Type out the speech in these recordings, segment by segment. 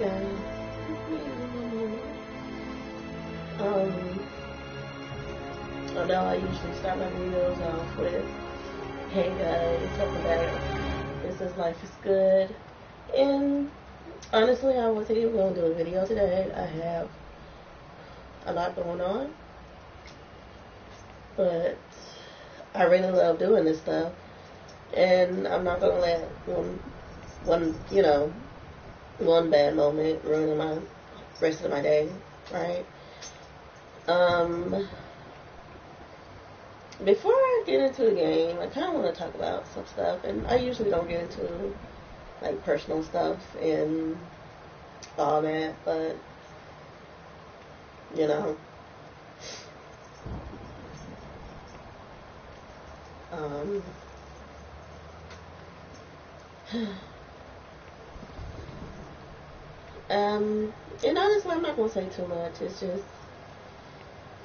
again. I know I usually start my videos off with, hey guys, welcome back. This is Life is Good. And honestly, I wasn't even going to do a video today. I have a lot going on. But I really love doing this stuff. And I'm not going to let one bad moment ruin my rest of my day, right? Before I get into the game, I kind of want to talk about some stuff, and I usually don't get into like personal stuff and all that, but you know, and honestly, I'm not gonna say too much. It's just,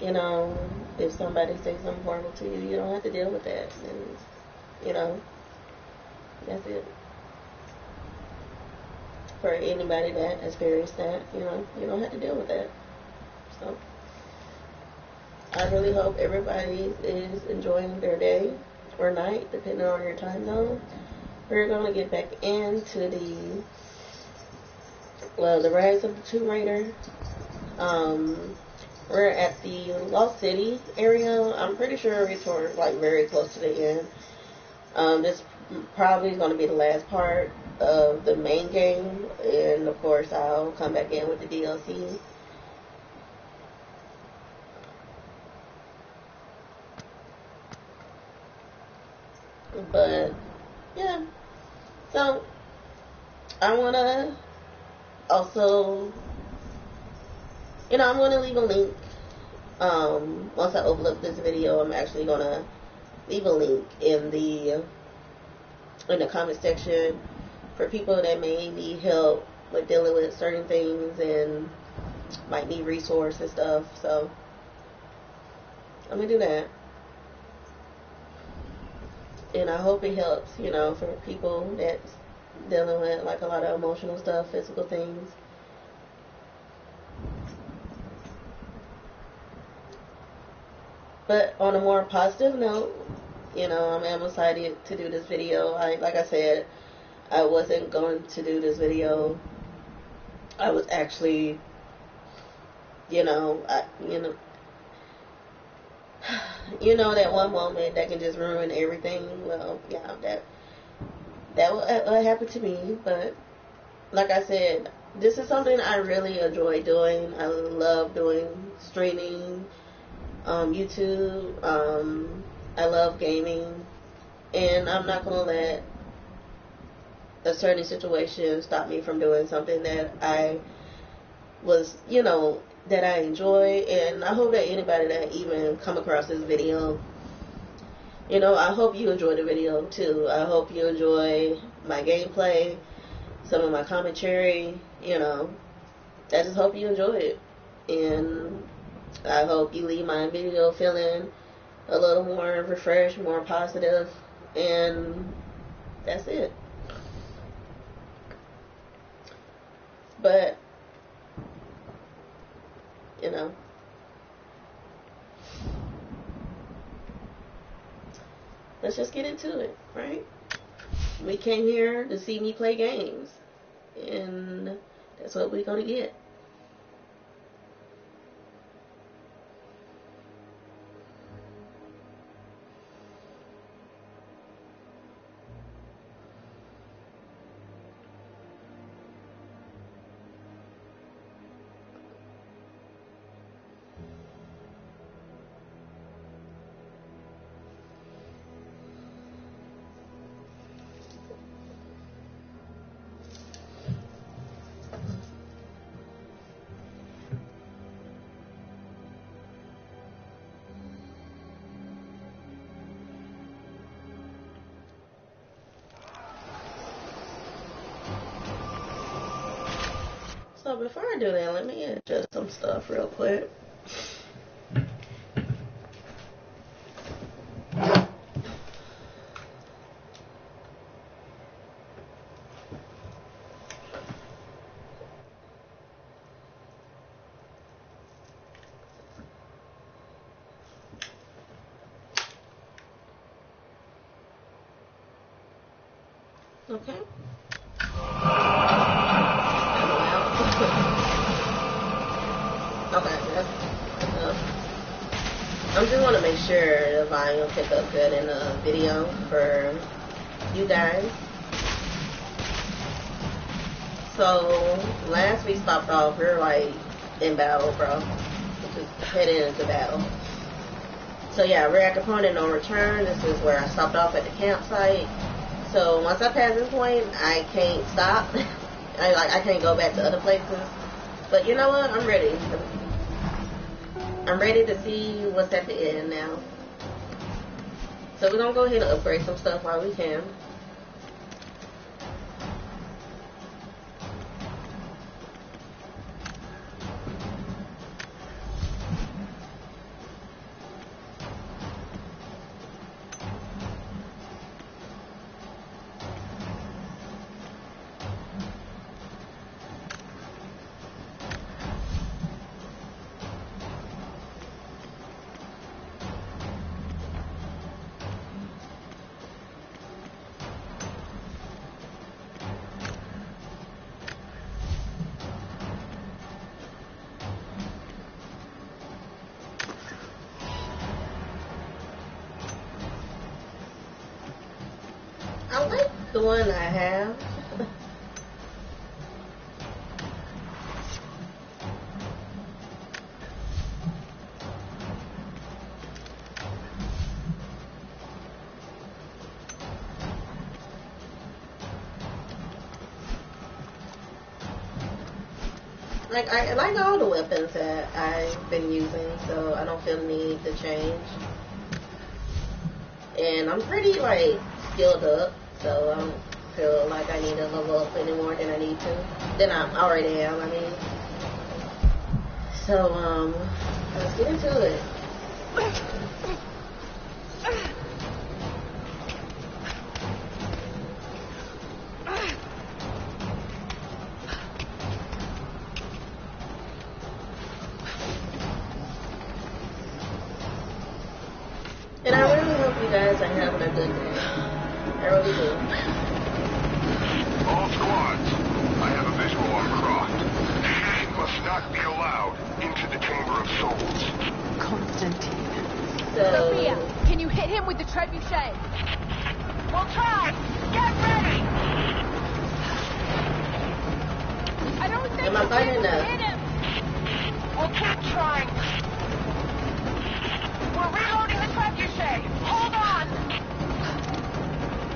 you know, if somebody says something horrible to you, you don't have to deal with that. And, you know, that's it. For anybody that experienced that, you know, you don't have to deal with that. So, I really hope everybody is enjoying their day or night, depending on your time zone. We're going to get back into the Rise of the Tomb Raider. We're at the Lost City area. I'm pretty sure it's like very close to the end. This probably is going to be the last part of the main game, and of course I'll come back in with the DLC. But yeah, so I want to also, I'm going to leave a link. Once I upload this video, I'm actually going to leave a link in the comment section for people that may need help with dealing with certain things and might need resources and stuff. So I'm going to do that. And I hope it helps, for people that's dealing with like a lot of emotional stuff, physical things. But on a more positive note, I'm excited to do this video. Like I said, I wasn't going to do this video. I was actually, that one moment that can just ruin everything. Well, yeah, that will happen to me. But like I said, this is something I really enjoy doing. I love doing streaming, YouTube. I love gaming, and I'm not gonna let a certain situation stop me from doing something that I was, that I enjoy. And I hope that anybody that even come across this video, I hope you enjoy the video too. I hope you enjoy my gameplay, some of my commentary, I just hope you enjoy it. And I hope you leave my video feeling a little more refreshed, more positive, and that's it. But, let's just get into it, right? We came here to see me play games, and that's what we're gonna get. So before I do that, let me adjust some stuff real quick. Okay. Okay, that's enough. I just want to make sure the volume pick up good in the video for you guys. So last we stopped off, we were like in battle, bro. We're just heading into battle. So yeah, we're at the point of no return. This is where I stopped off at the campsite. So once I pass this point, I can't stop. I can't go back to other places. But you know what? I'm ready. I'm ready to see what's at the end now. So we're gonna go ahead and upgrade some stuff while we can. I like the one I have. Like, I like all the weapons that I've been using, so I don't feel the need to change. And I'm pretty, like, skilled up, so I don't feel like I need to level up any more than I need to. Than I already am, I mean. So, let's get into it. And I really hope you guys are having a good day. I really do. All squads, I have a visual on Croft. He must not be allowed into the Chamber of Souls. Constantine. Sophia, can you hit him with the trebuchet? We'll try! Get ready! I don't think Am I fighting now? hit him. We'll keep trying. We're reloading the trebuchet. Hold on!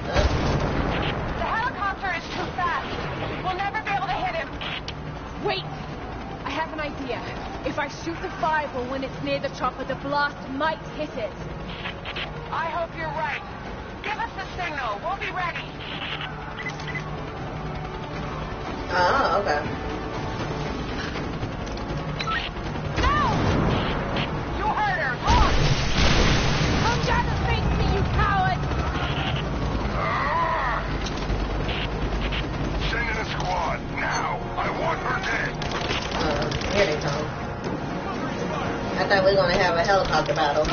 The helicopter is too fast. We'll never be able to hit him. Wait, I have an idea. If I shoot the fireball when it's near the chopper, the blast might hit it. I hope you're right. Give us the signal. We'll be ready. Oh, okay. No! You heard her. Look! Come down and face me, you coward! Send in a squad, now. I want her dead. Here they come. I thought we were going to have a helicopter battle.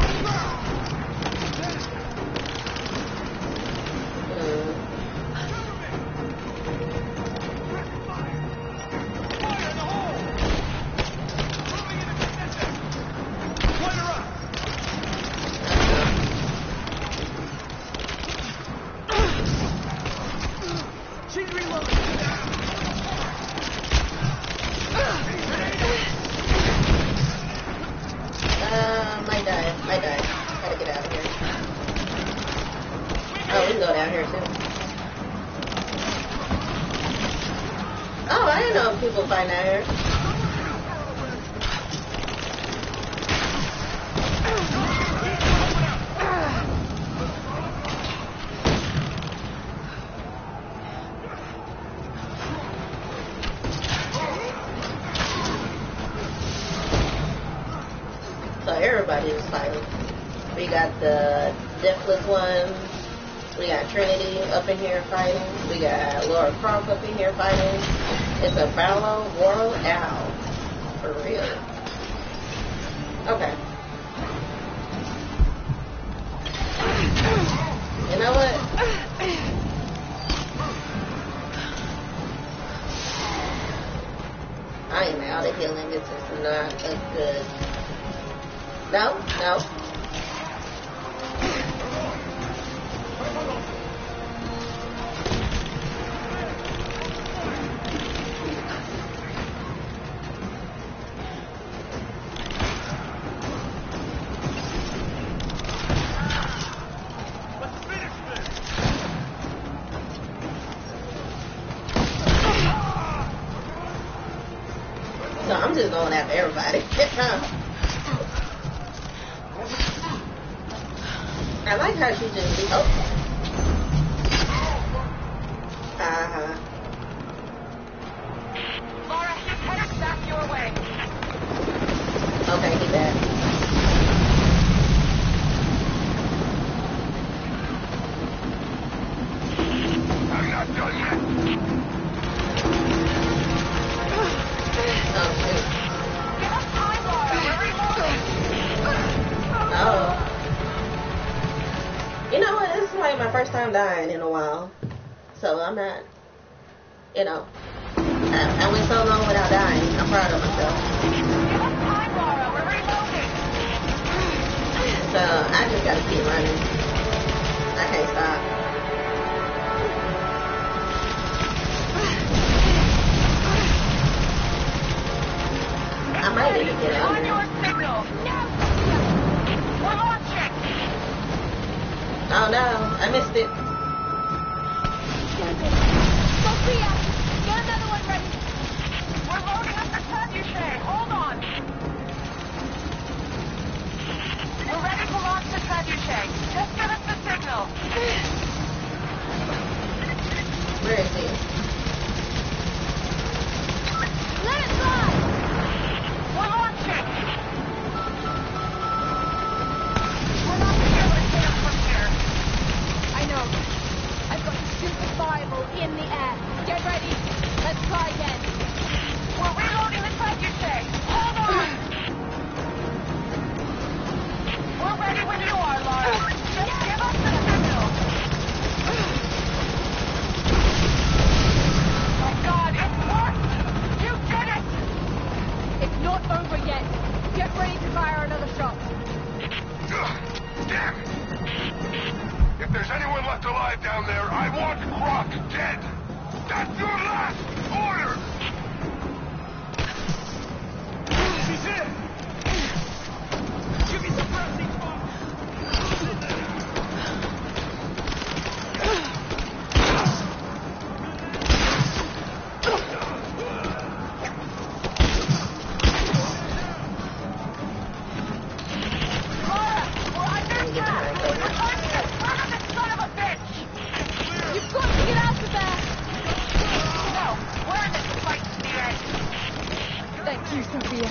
Might die. Gotta get out of here. Oh, we can go down here too. Oh, I didn't know people fight down here. So everybody is fighting. We got the Deathless Ones. We got Trinity up in here fighting. We got Laura Croft up in here fighting. It's a battle royale. For real. Okay. You know what? That's good. No, no. So I'm just going after everybody. I like how she just be Laura, he's headed back your way. Okay, he back. I'm not done yet. Oh shoot. Give us time, Laura. We're reloading. Oh. You know what? This is like my first time dying in a while. So I'm not, you know, I went so long without dying. I'm proud of myself. Give us time, Laura. We're reloading. So I just gotta keep running. I can't stop. I might need to get out On there. your signal. No. We're launching. Oh no, I missed it. Sophia, get another one ready. We're loading up the trebuchet. Hold on. We're ready to launch the trebuchet. Just give us the signal. Where is he? Let it fly. We're launching. We're not going to be able to get him from here. I know. I've got to shoot the Bible in the air. Get ready. Let's try again. We're reloading the trebuchet. Hold on. We're ready when you are, Laura. Just give us the signal. My God, it worked. You did it. It's not over yet. Get ready to fire another shot. Ugh, damn it! If there's anyone left alive down there, I want Croc dead! That's your last order! She's in! Give me some mercy, Croc! Laura, we're under attack. We're fighting in front of this son of a bitch. You've got to get out of there. No, we're in this fight to the end. Thank you, Sophia.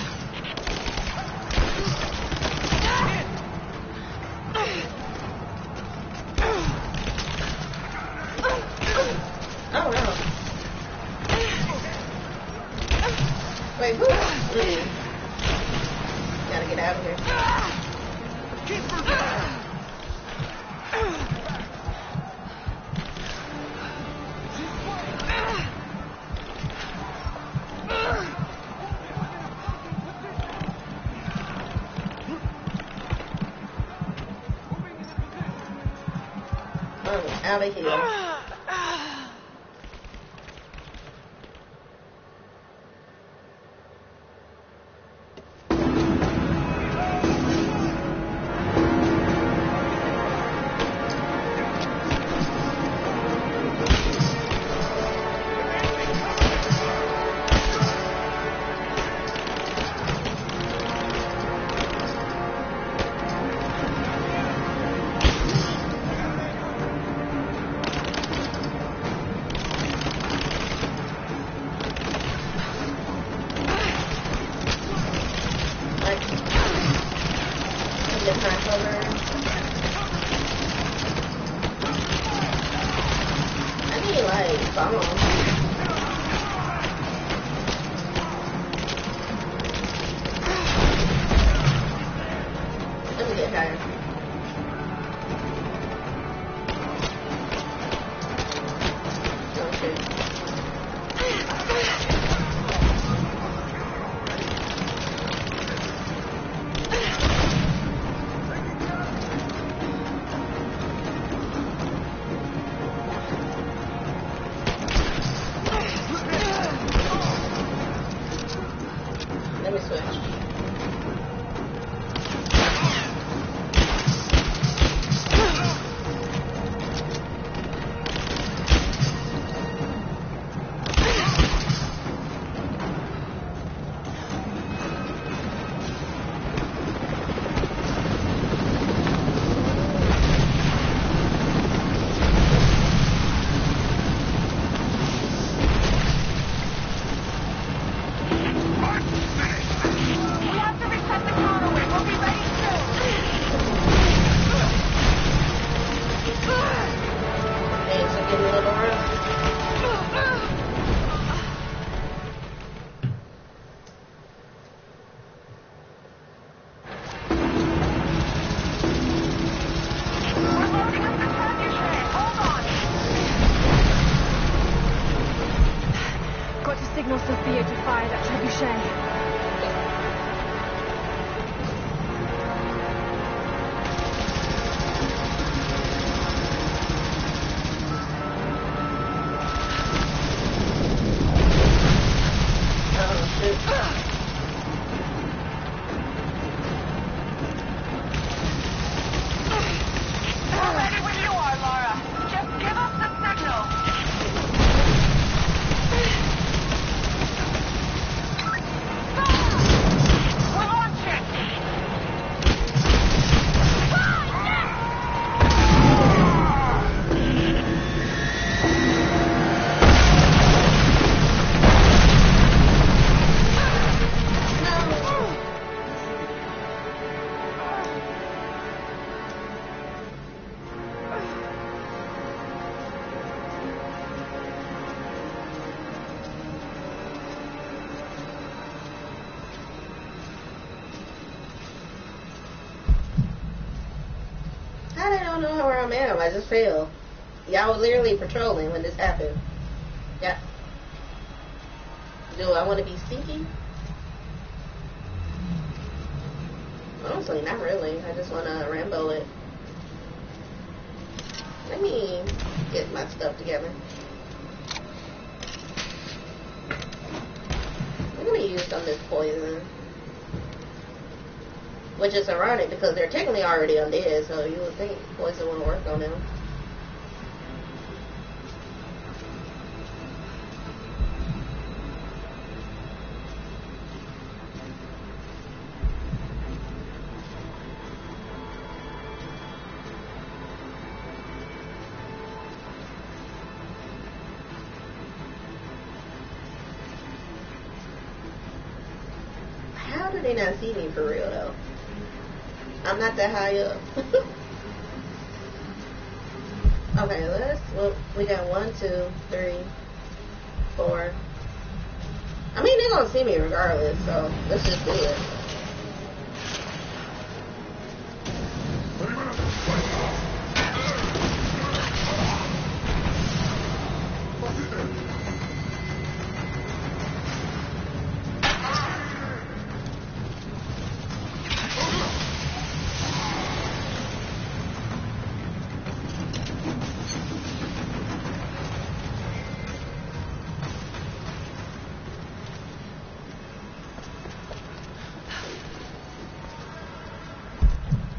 Oh no. Wait, who? Gotta get out of here. Out of here. no ma'am, I just fell. Y'all were literally patrolling when this happened. Yeah. Do I want to be stinky? Honestly, not really. I just want to Rambo it. Let me get my stuff together. I'm going to use some of this poison. Which is ironic because they're technically already undead, so you would think poison would work on them. How do they not see me for real though? I'm not that high up. Okay, we got 1, 2, 3, 4. I mean, they're gonna see me regardless, so let's just do it.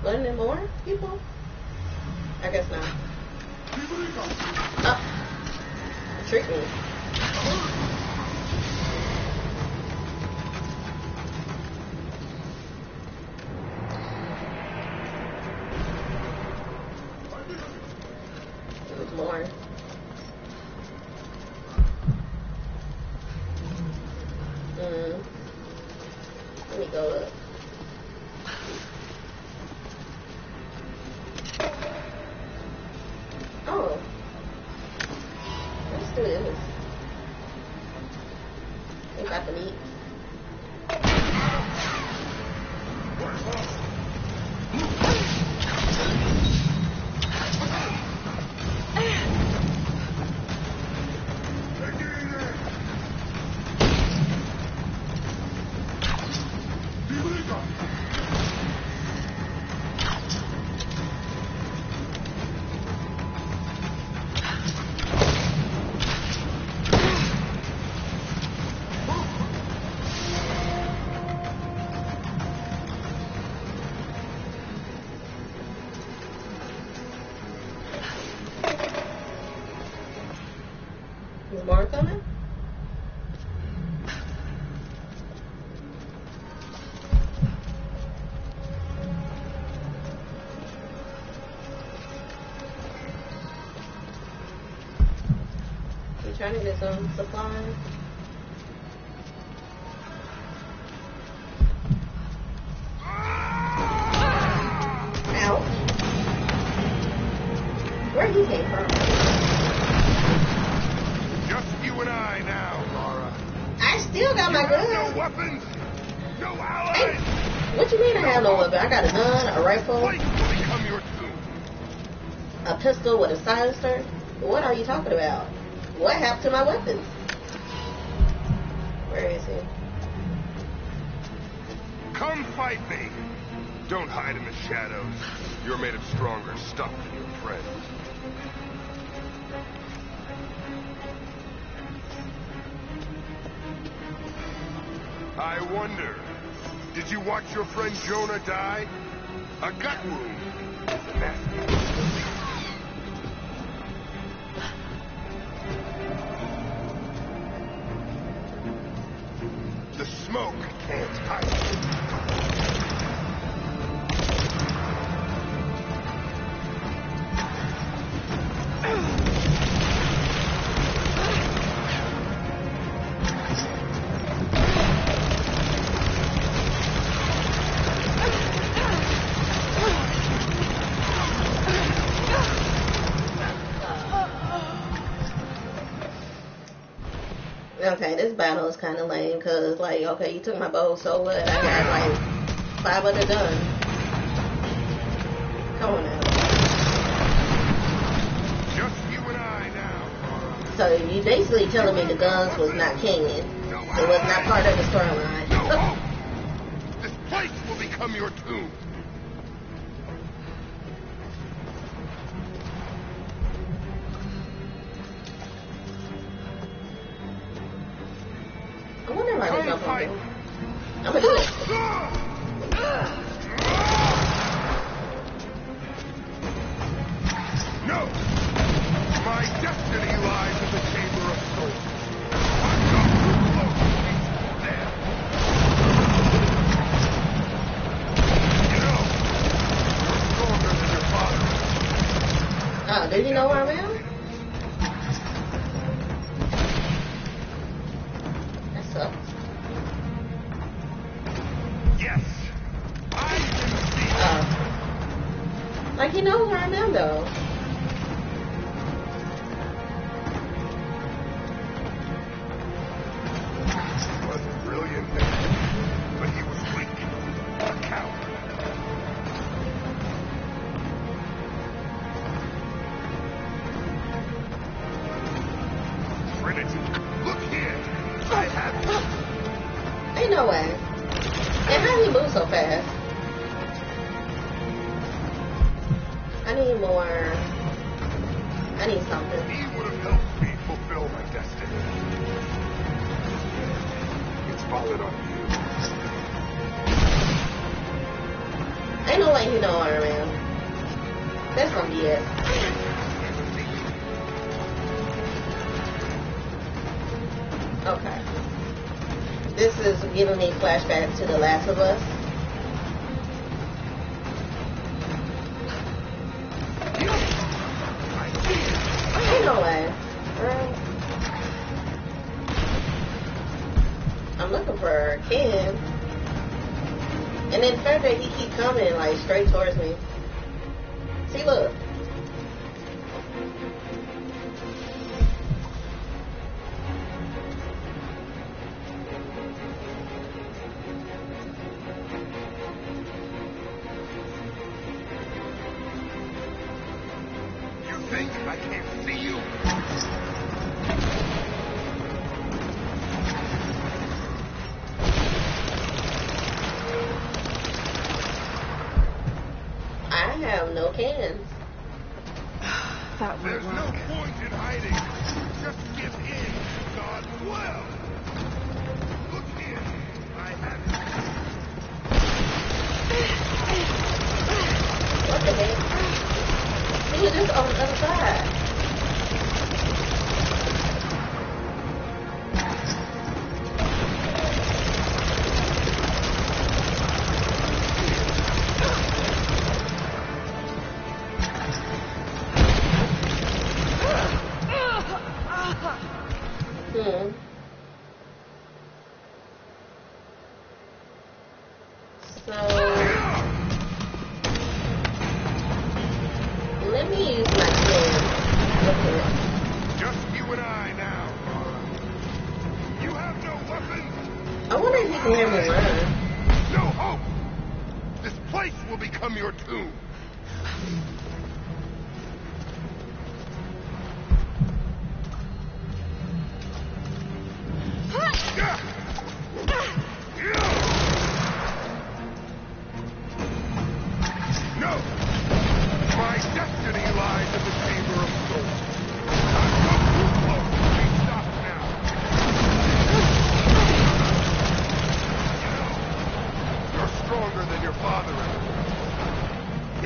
Wasn't there more people? I guess not. Oh. Trick me. There's more. Let me go up. Oh. Let's do this. We got the meat. Is more coming? I'm trying to get some supplies. Ouch. Where he came from? Just you and I now, Laura. I still got my You gun. have no weapons, no allies. Hey, what you mean I have no weapon? I got a gun, a rifle, Fight will become your tomb. a pistol with a silencer. What are you talking about? What happened to my weapons? Where is he? Come fight me. Don't hide in the shadows. You're made of stronger stuff than your friends. I wonder, did you watch your friend Jonah die? A gut wound is a nasty. The smoke can't hide it. Okay, this battle is kind of lame because, like, okay, you took my bow, so what? I got, like, 5 other guns. Come on now. So you basically telling me the guns was not canon. It was not part of the storyline. No hope! This place will become your tomb. I wonder why they jump on me. I'm gonna do it. No! My destiny lies in the Chamber of Souls. I'm not too close to reach there. You know, you're stronger than your father. Oh, did you know where I'm at? That sucks. Yes, I can see. Oh. Like, he knows where I'm at, though. He was a brilliant man, but he was weak, a coward. Trinity, look here. I have Ain't no way. And how he move so fast? I need more. I need something. He would have helped me fulfill my destiny. It's fallen on you. Ain't no way he know where I am. That's some BS. Okay. This is giving me flashbacks to The Last of Us. Ain't no way. I'm looking for Ken. And then the fact that he keep coming like straight towards me. See, look. You think I can't see you? I have no cans. That will There's work. no point in hiding. Just give in, God. Well, look here. I have What the heck? He was just on the other side. So let me use my can. Okay. just you and I now. You have no weapons. I wonder if you can hear me run. No hope! This place will become your tomb. No! My destiny lies in the Chamber of Souls. I've come too close to be stopped now. You know, you're stronger than your father ever was.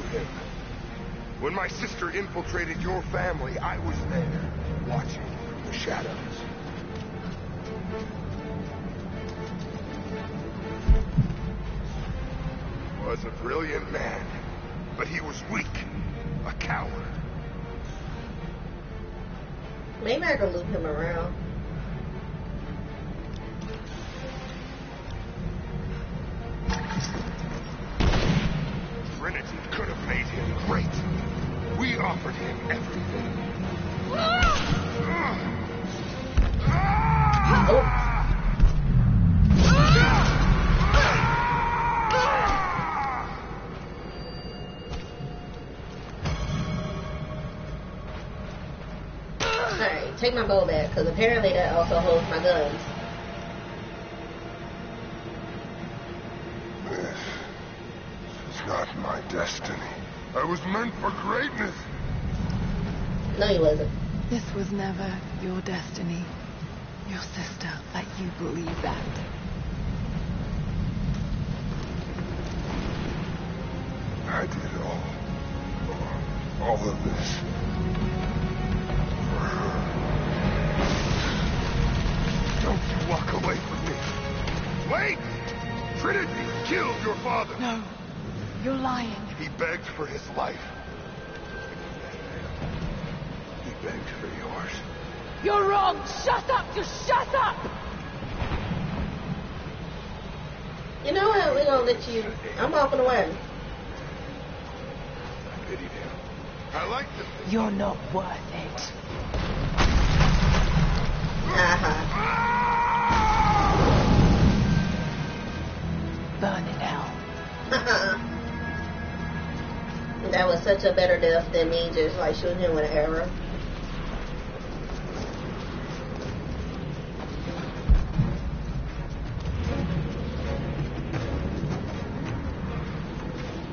him. When my sister infiltrated your family, I was there, watching from the shadows. He was a brilliant man, but he was weak, a coward. Maybe I could loop him around. Trinity could have made him great. We offered him everything. Alright, take my bow back, because apparently that also holds my guns. This is not my destiny. I was meant for greatness. No, he wasn't. This was never your destiny. Your sister let you believe that. I did all of this for her. Don't you walk away from me. Wait! Trinity killed your father. No, you're lying. He begged for his life. He begged for yours. You're wrong! Shut up! Just shut up! You know what? We're gonna let you. I'm walking away. I pitied him. I liked him. You're not worth it. Burn in hell. That was such a better death than me just like shooting him with an arrow.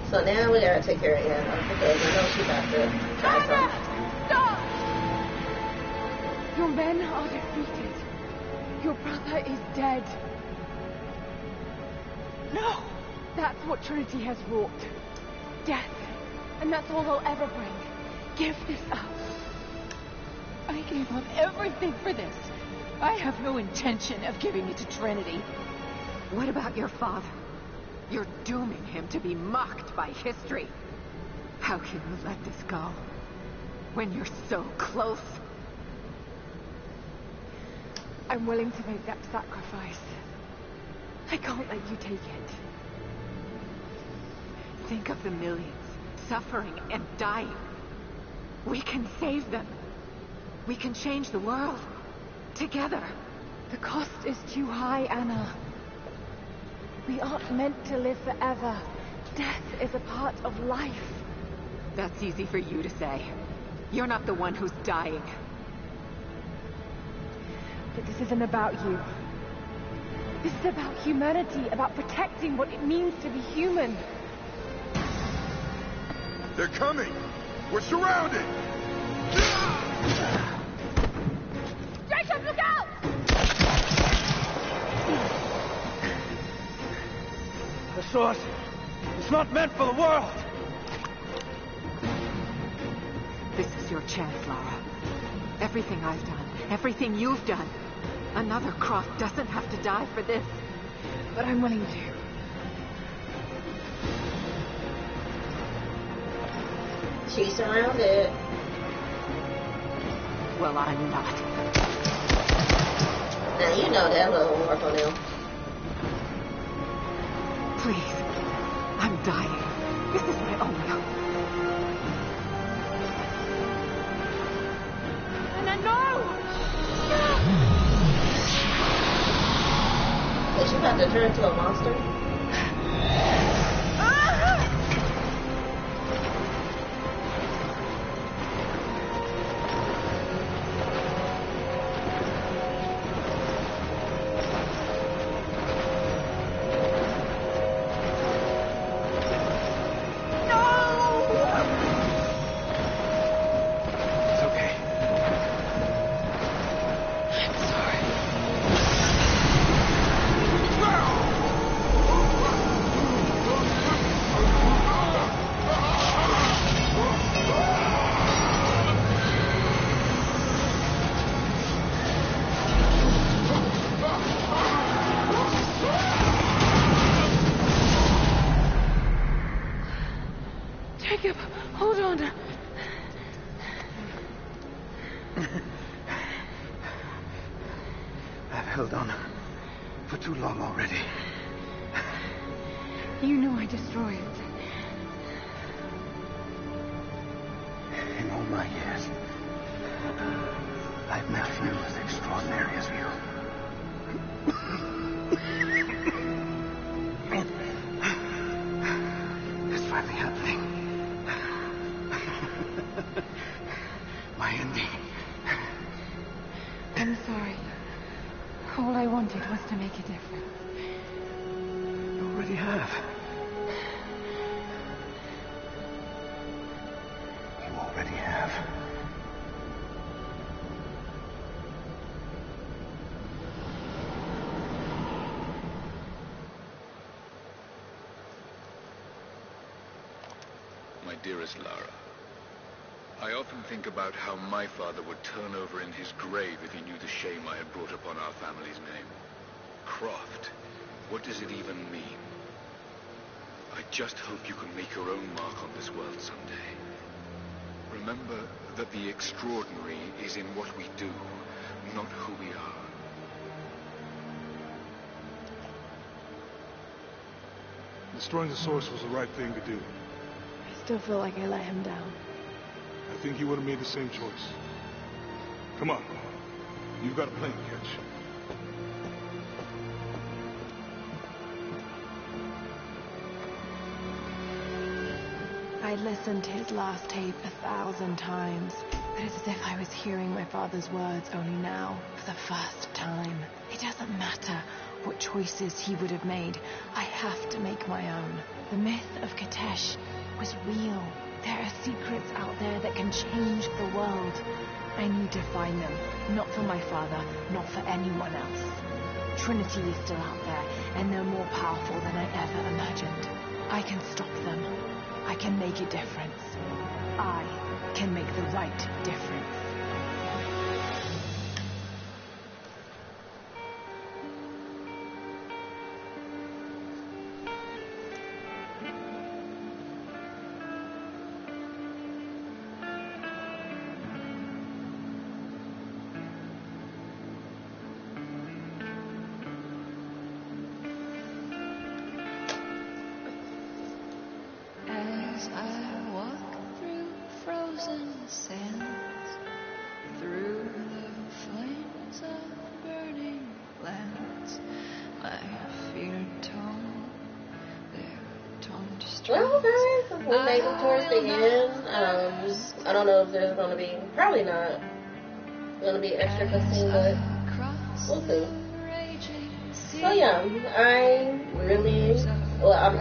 So now we gotta take care of Anna because I know she's about to try something. Stop! Your men are defeated. Your brother is dead. No! That's what Trinity has wrought. Death. And that's all they'll ever bring. Give this up. I gave up everything for this. I have no intention of giving it to Trinity. What about your father? You're dooming him to be mocked by history. How can you let this go? When you're so close? I'm willing to make that sacrifice. I can't let you take it. Think of the millions suffering and dying. We can save them. We can change the world. Together. The cost is too high, Anna. We aren't meant to live forever. Death is a part of life. That's easy for you to say. You're not the one who's dying. But this isn't about you. This is about humanity, about protecting what it means to be human. They're coming! We're surrounded! Jacob, look out! The source is not meant for the world. This is your chance, Lara. Everything I've done, everything you've done. Another cross doesn't have to die for this. But I'm willing to. She's surrounded. Well, I'm not. Now you know that will work on them. Please. I'm dying. This is my only hope. Anna, no! Is she about to turn into a monster? I've held on for too long already. You know I destroy it. In all my years, I've met few as extraordinary as you. It's finally happening. My ending. I'm sorry. All I wanted was to make a difference. You already have. You already have. My dearest Lara, I often think about how my father would turn over in his grave if he knew the shame I had brought upon our family's name. Croft, what does it even mean? I just hope you can make your own mark on this world someday. Remember that the extraordinary is in what we do, not who we are. Destroying the source was the right thing to do. I still feel like I let him down. I think you would have made the same choice. Come on. You've got a plane to catch. I listened to his last tape 1,000 times, but it's as if I was hearing my father's words only now, for the first time. It doesn't matter what choices he would have made. I have to make my own. The myth of Katesh was real. There are secrets out there that can change the world. I need to find them, not for my father, not for anyone else. Trinity is still out there, and they're more powerful than I ever imagined. I can stop them. I can make a difference. I can make the right difference. As I walk through frozen sands, through the flames of burning lands, my feet are torn, they're torn to strips. Well, guys, we made it towards the end. I don't know if there's going to be, probably not going to be extra cutscene, but we'll see. So yeah, I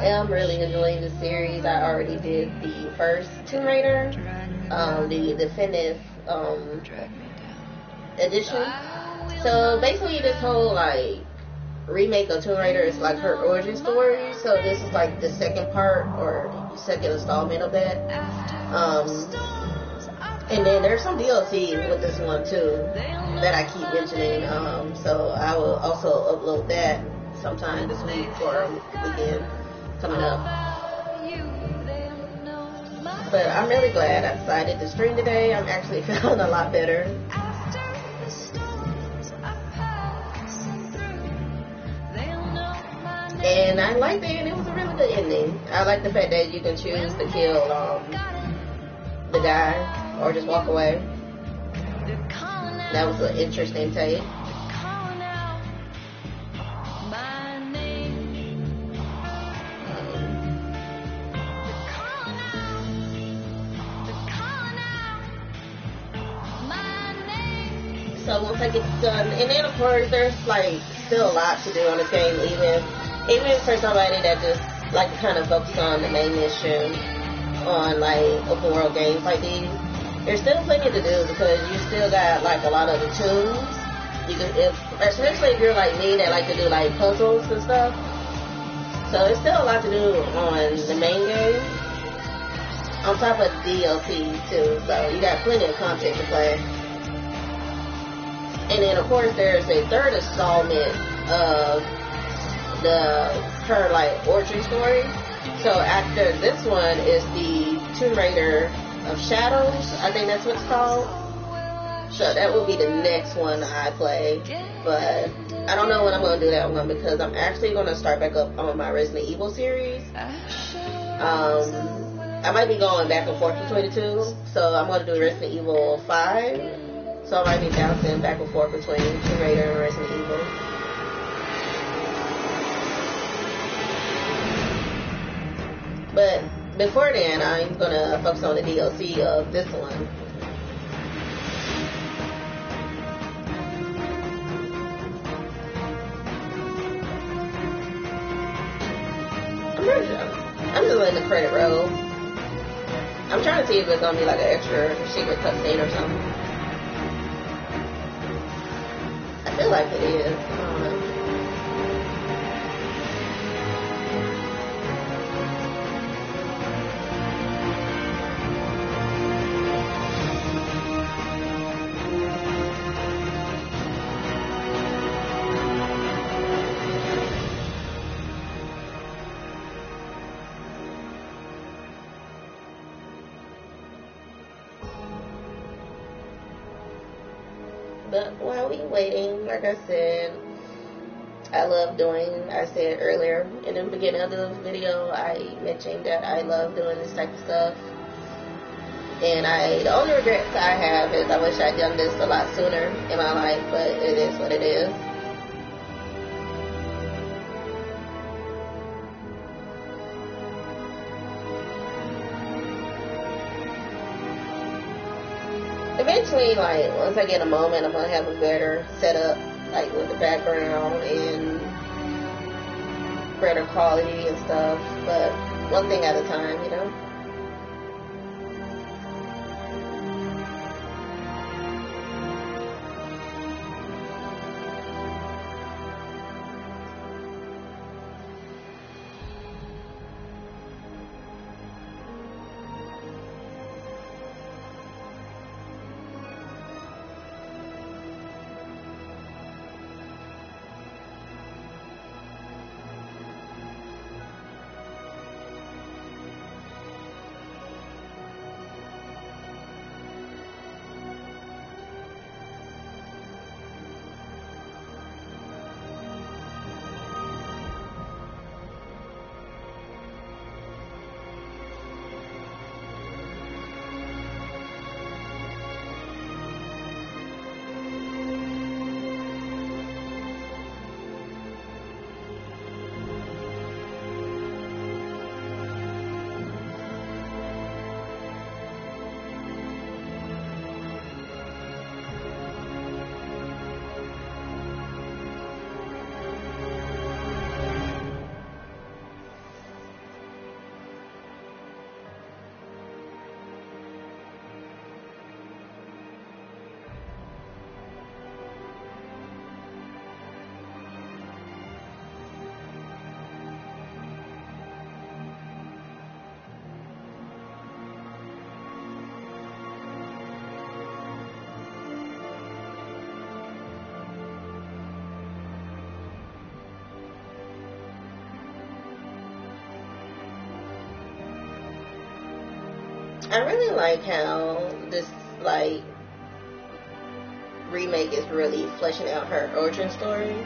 am really enjoying the series. I already did the first Tomb Raider, the definitive edition. So basically, this whole like remake of Tomb Raider is like her origin story. So this is like the second part or second installment of that. And then there's some DLC with this one too that I keep mentioning. So I will also upload that sometime this week or weekend coming up. But I'm really glad I decided to stream today. I'm actually feeling a lot better. And I liked it, and it was a really good ending. I like the fact that you can choose to kill the guy or just walk away. That was an interesting take. So once I get done, and then of course there's like still a lot to do on this game, even for somebody that just like to kind of focus on the main mission on like open world games like these. There's still plenty to do because you still got like a lot of the tombs. You can, especially if you're like me that like to do like puzzles and stuff. So there's still a lot to do on the main game. On top of DLC too, so you got plenty of content to play. And then of course there's a third installment of her like origin story. So after this one is the Tomb Raider of Shadows, I think that's what it's called. So that will be the next one I play. But I don't know when I'm going to do that one because I'm actually going to start back up on my Resident Evil series. I might be going back and forth between the two. So I'm going to do Resident Evil 5. So I might be bouncing back and forth between Tomb Raider and Resident Evil. But before then, I'm going to focus on the DLC of this one. I'm just letting the credit roll. I'm trying to see if it's gonna be like an extra secret cutscene or something. I feel like it is. I don't know. But while we waiting, like I said, I love doing, I said earlier in the beginning of the video, I mentioned that I love doing this type of stuff. And the only regrets I have is I wish I'd done this a lot sooner in my life, but it is what it is. Eventually, like, once I get a moment, I'm going to have a better setup, like, with the background and better quality and stuff, but one thing at a time, you know? I really like how this, like, remake is really fleshing out her origin story.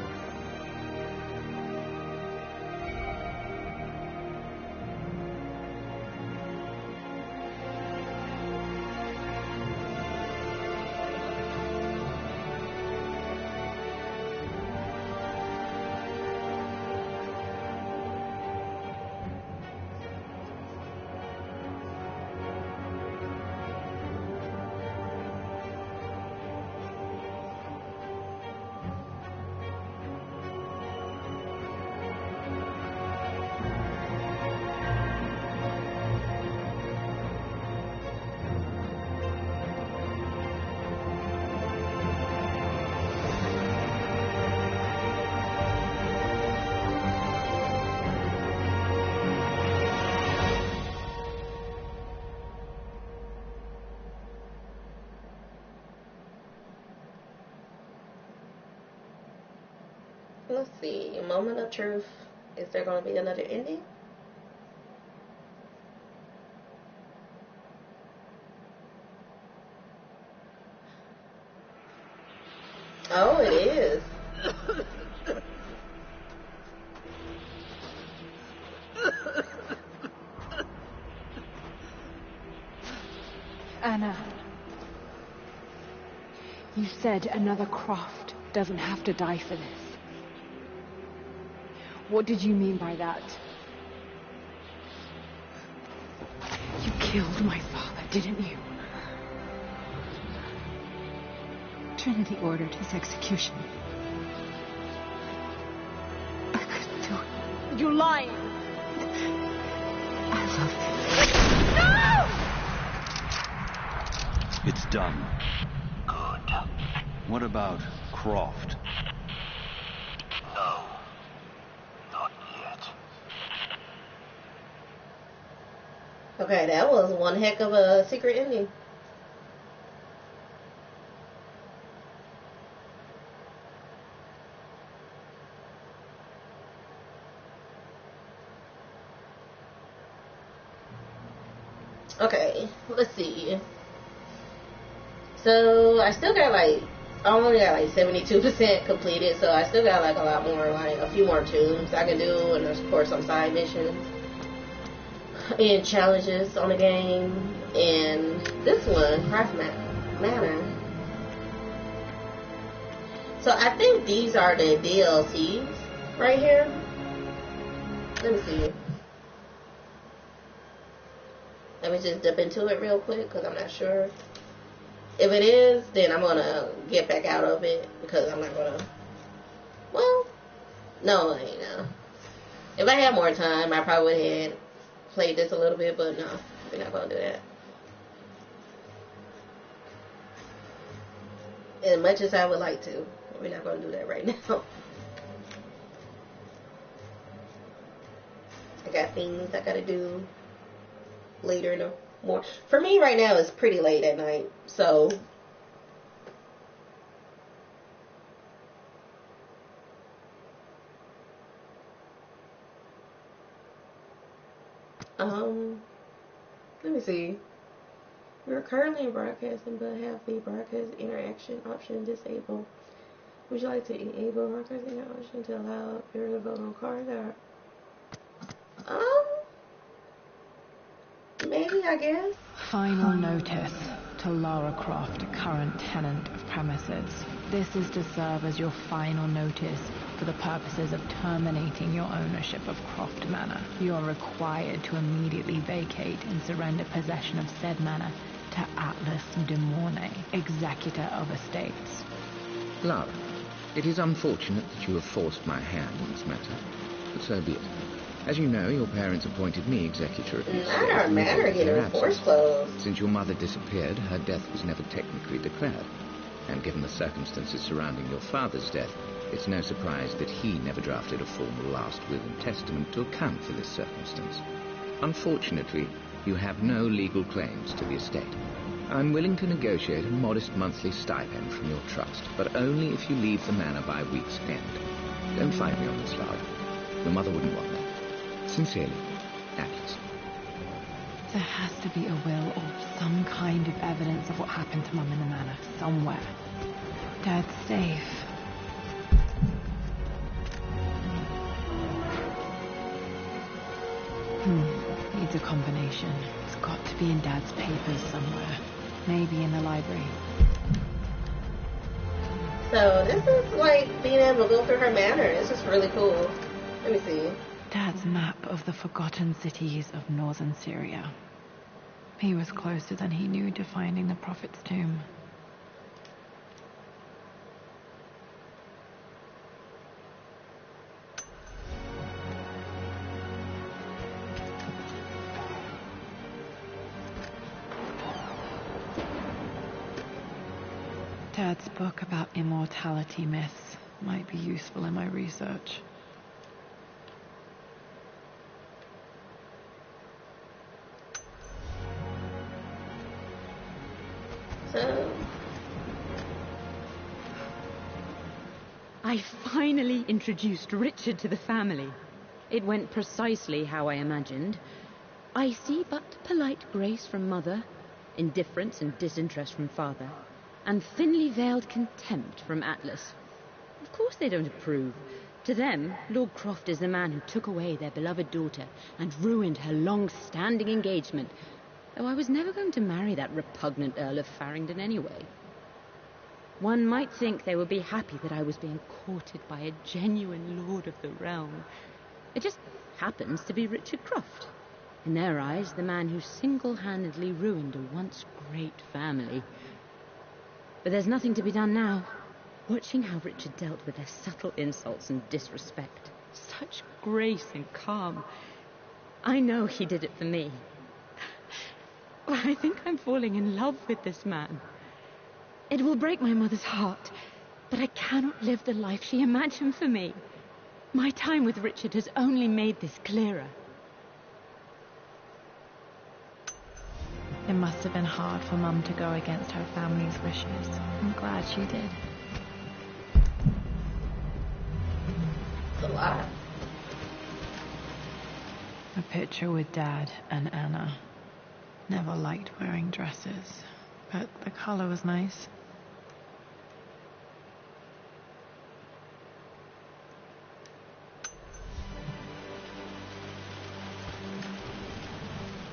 Let's see. Moment of truth. Is there going to be another ending? Oh, it is. Anna, you said another Croft doesn't have to die for this. What did you mean by that? You killed my father, didn't you? Trinity ordered his execution. I couldn't do it. You're lying! I love him. It's done. Good. What about Croft? No. Not yet. Okay, that was one heck of a secret ending. Okay, let's see. So I still got like, I only got like 72% completed, so I still got like a lot more, like a few more tombs I can do, and of course some side missions and challenges on the game, and this one, Craft Manor. So I think these are the DLCs right here. Let me see. Let me just dip into it real quick because I'm not sure. If it is, then I'm going to get back out of it because I'm not going to... Well, no, I ain't know. If I had more time, I probably would have played this a little bit, but no, we're not going to do that. As much as I would like to, we're not going to do that right now. I got things I got to do later in the morning. For me right now, it's pretty late at night, so let me see. We're currently broadcasting, but have the broadcast interaction option disabled. Would you like to enable broadcasting option to allow viewers to vote on cards that are maybe, I guess. Final notice to Lara Croft, current tenant of premises. This is to serve as your final notice for the purposes of terminating your ownership of Croft Manor. You are required to immediately vacate and surrender possession of said manor to Atlas de Mornay, executor of estates. Lara, it is unfortunate that you have forced my hand in this matter, but so be it. As you know, your parents appointed me executor of the estate. Not our manor getting force closed. Since your mother disappeared, her death was never technically declared. And given the circumstances surrounding your father's death, it's no surprise that he never drafted a formal last will and testament to account for this circumstance. Unfortunately, you have no legal claims to the estate. I'm willing to negotiate a modest monthly stipend from your trust, but only if you leave the manor by week's end. Don't fight me on this, Lara. Your mother wouldn't want that. Sincerely, Atlas. There has to be a will or some kind of evidence of what happened to Mum in the manor somewhere. Dad's safe. Needs a combination. It's got to be in Dad's papers somewhere. Maybe in the library. So this is like being able to go through her manor. It's just really cool. Let me see. Dad's map of the forgotten cities of northern Syria. He was closer than he knew to finding the Prophet's tomb. Dad's book about immortality myths might be useful in my research. So I finally introduced Richard to the family. It went precisely how I imagined. Icy but polite grace from mother, indifference and disinterest from father, and thinly veiled contempt from Atlas. Of course they don't approve. To them, Lord Croft is the man who took away their beloved daughter and ruined her long-standing engagement, though I was never going to marry that repugnant Earl of Farringdon anyway. One might think they would be happy that I was being courted by a genuine lord of the realm. It just happens to be Richard Croft. In their eyes, the man who single-handedly ruined a once great family. But there's nothing to be done now. Watching how Richard dealt with their subtle insults and disrespect. Such grace and calm. I know he did it for me. I think I'm falling in love with this man. It will break my mother's heart, but I cannot live the life she imagined for me. My time with Richard has only made this clearer. It must have been hard for Mum to go against her family's wishes. I'm glad she did. It's a lot. A picture with Dad and Anna. Never liked wearing dresses, but the color was nice.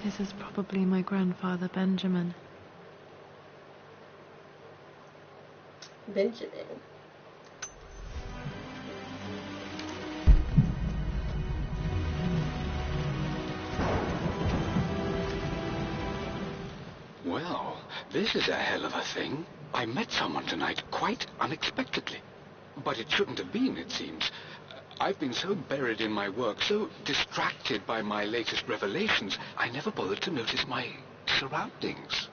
This is probably my grandfather Benjamin. Benjamin. Well, this is a hell of a thing. I met someone tonight quite unexpectedly. But it shouldn't have been, it seems. I've been so buried in my work, so distracted by my latest revelations, I never bothered to notice my surroundings.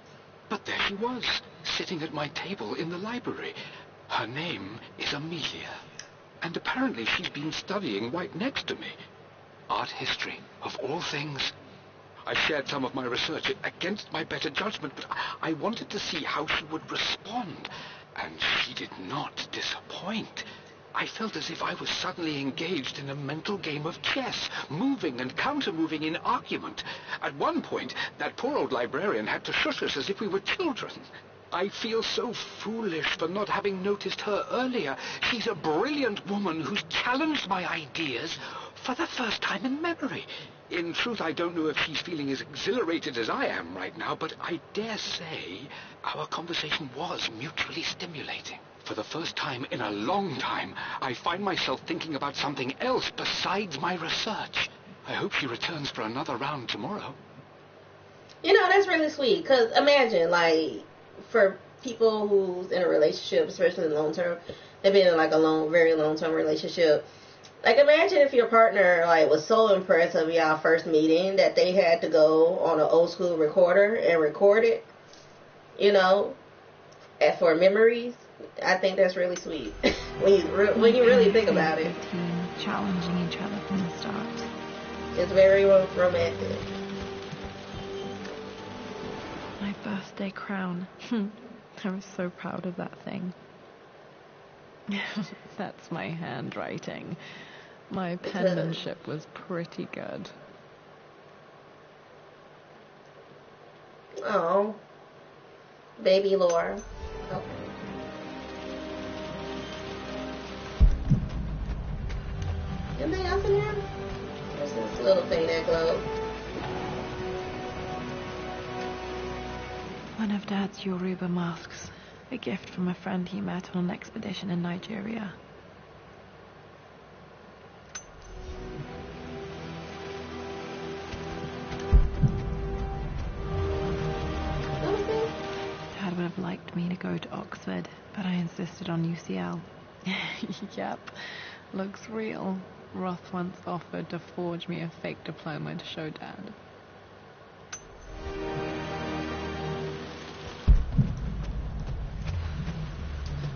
But there she was, sitting at my table in the library. Her name is Amelia, and apparently she's been studying right next to me. Art history, of all things. I shared some of my research against my better judgment, but I wanted to see how she would respond, and she did not disappoint. I felt as if I was suddenly engaged in a mental game of chess, moving and counter-moving in argument. At one point, that poor old librarian had to shush us as if we were children. I feel so foolish for not having noticed her earlier. She's a brilliant woman who's challenged my ideas for the first time in memory. In truth, I don't know if she's feeling as exhilarated as I am right now, but I dare say our conversation was mutually stimulating. For the first time in a long time, I find myself thinking about something else besides my research. I hope she returns for another round tomorrow. You know, that's really sweet, because imagine, like, for people who's in a relationship, especially long term, they've been in like a very long term relationship. Like, imagine if your partner like was so impressed of y'all first meeting that they had to go on an old school recorder and record it, you know, and for memories. I think that's really sweet when you really think about it. Challenging each other from the start. It's very romantic. My birthday crown. I was so proud of that thing. That's my handwriting. My penmanship was pretty good. Oh, baby Laura. Okay. Anything else in here? There's this little thing that glows. One of Dad's Yoruba masks. A gift from a friend he met on an expedition in Nigeria. Dad would have liked me to go to Oxford, but I insisted on UCL. Yep, looks real. Roth once offered to forge me a fake diploma to show Dad.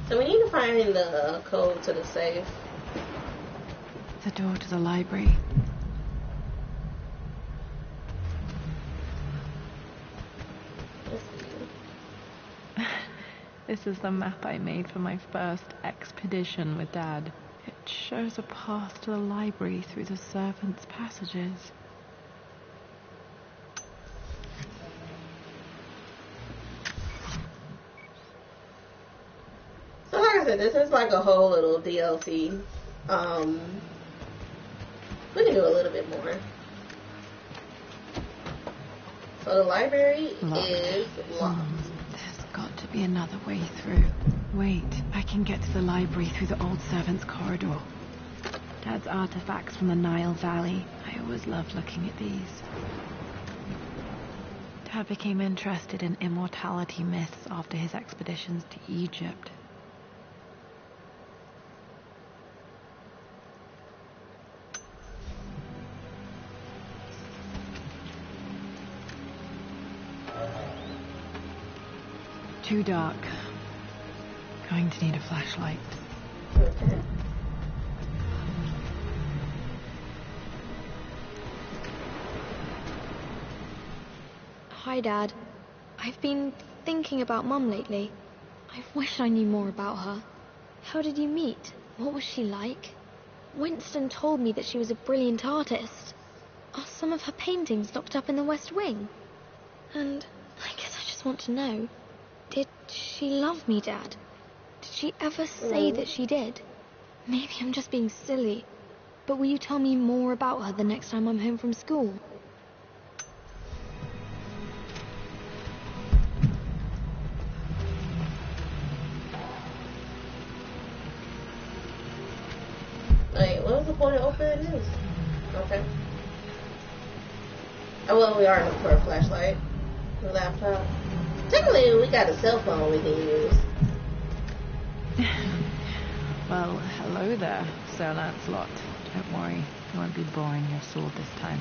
So we need to find the code to the safe. The door to the library. This is the map I made for my first expedition with Dad. It shows a path to the library through the servants' passages. said, this is like a whole little DLC. We can do a little bit more. So the library is locked. There's got to be another way through. Wait, I can get to the library through the old servants' corridor. Dad's artifacts from the Nile Valley. I always loved looking at these. Dad became interested in immortality myths after his expeditions to Egypt. Too dark. Going to need a flashlight. Okay. Hi, Dad. I've been thinking about Mum lately. I wish I knew more about her. How did you meet? What was she like? Winston told me that she was a brilliant artist. Are some of her paintings locked up in the West Wing? And I guess I just want to know, did she love me, Dad? Did she ever say that she did? Maybe I'm just being silly, but will you tell me more about her the next time I'm home from school? Wait, what was the point of opening this? Okay. Oh, well, we are looking for a flashlight. A laptop. Technically, we got a cell phone we can use. Well, hello there, Sir Lancelot. Don't worry, you won't be boring your sword this time.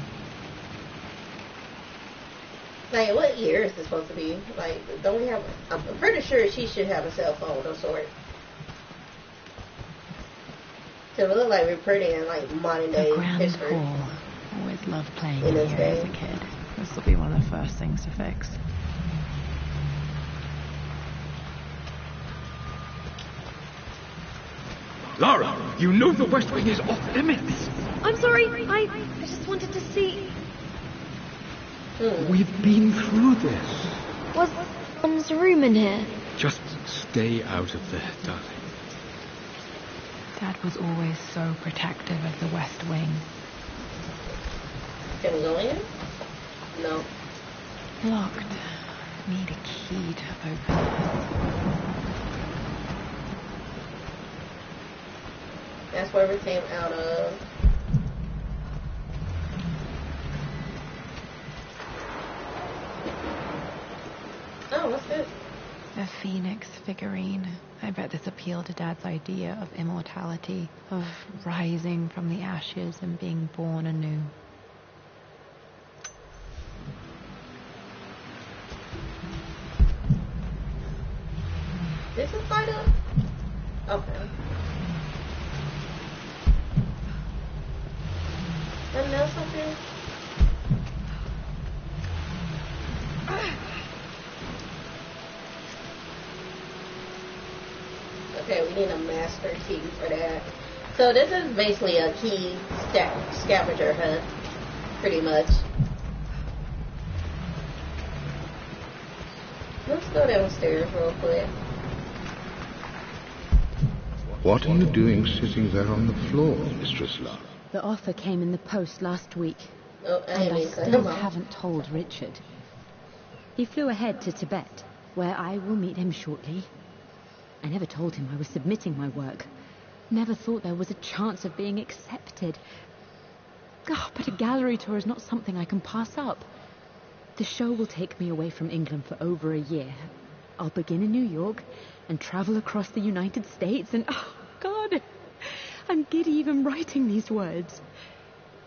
Like, what year is this supposed to be? Like, don't we have... I'm pretty sure she should have a cell phone of sort. So it look like we're pretty in, like, modern day history. Hall. Always loved playing In in this here as a game. kid. This will be one of the first things to fix. Lara, you know the West Wing is off limits. I'm sorry, I just wanted to see... We've been through this. Was Mum's room in here? Just stay out of there, darling. Dad was always so protective of the West Wing. Can we go in? No. Locked. Need a key to open it. That's where we came out of. Oh, what's this? A phoenix figurine. I bet this appealed to Dad's idea of immortality, of rising from the ashes and being born anew. This is light up? Okay. Nothing else up here? Okay, we need a master key for that. So this is basically a key scavenger hunt, pretty much. Let's go downstairs real quick. What are you doing sitting there on the floor, Mistress Lara? The offer came in the post last week, Oh, and I mean, still haven't told Richard. He flew ahead to Tibet, where I will meet him shortly. I never told him I was submitting my work. Never thought there was a chance of being accepted. Oh, but a gallery tour is not something I can pass up. The show will take me away from England for over a year. I'll begin in New York and travel across the United States and... oh, God! I'm giddy even writing these words.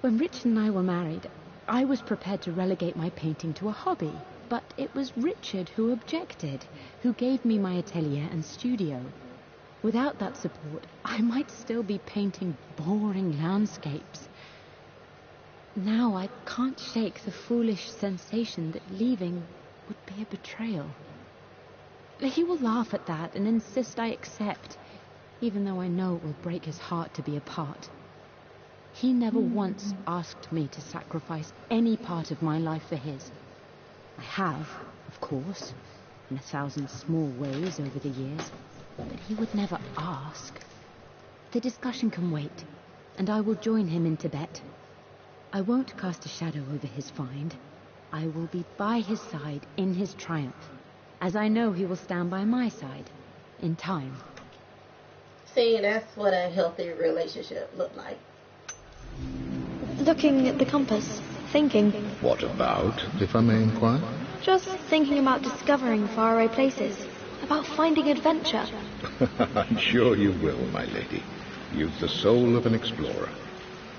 When Richard and I were married, I was prepared to relegate my painting to a hobby. But it was Richard who objected, who gave me my atelier and studio. Without that support, I might still be painting boring landscapes. Now I can't shake the foolish sensation that leaving would be a betrayal. He will laugh at that and insist I accept, even though I know it will break his heart to be apart. He never once asked me to sacrifice any part of my life for his. I have, of course, in 1,000 small ways over the years. But he would never ask. The discussion can wait, and I will join him in Tibet. I won't cast a shadow over his find. I will be by his side in his triumph, as I know he will stand by my side in time. See, that's what a healthy relationship looked like. Looking at the compass, thinking. What about, if I may inquire? Just thinking about discovering faraway places, about finding adventure. I'm sure you will, my lady. You've the soul of an explorer.